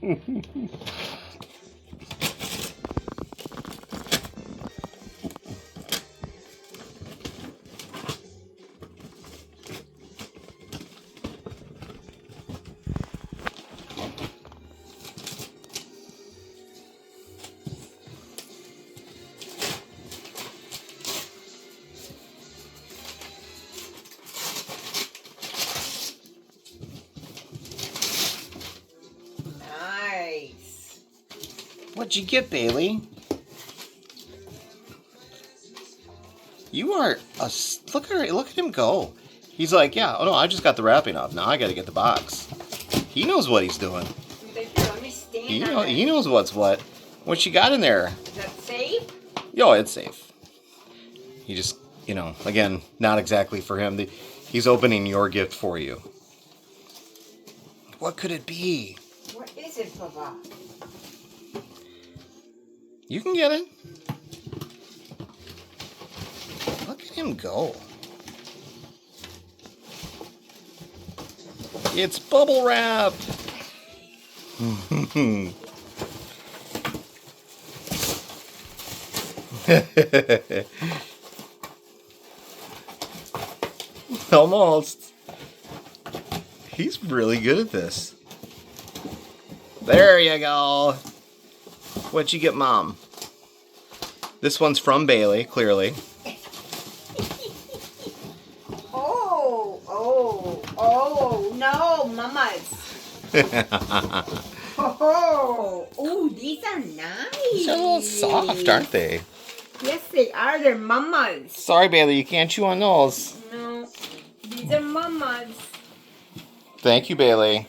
Nice. What'd you get, Bailey? You are a... Look at him go. He's like, yeah, oh no, I just got the wrapping off. Now I gotta get the box. He knows what he's doing. Let me stand on it. He knows what's what. What you got in there? Is that safe? Yo, it's safe. He just, again, not exactly for him. He's opening your gift for you. What could it be? What is it, Papa? You can get it. Look at him go. It's bubble wrap. Almost. He's really good at this. There you go. What'd you get, Mom? This one's from Bailey, clearly. Oh, no, Mama's. Oh, these are nice. They're a little soft, aren't they? Yes, they are. They're Mama's. Sorry, Bailey, you can't chew on those. No, these are Mama's. Thank you, Bailey.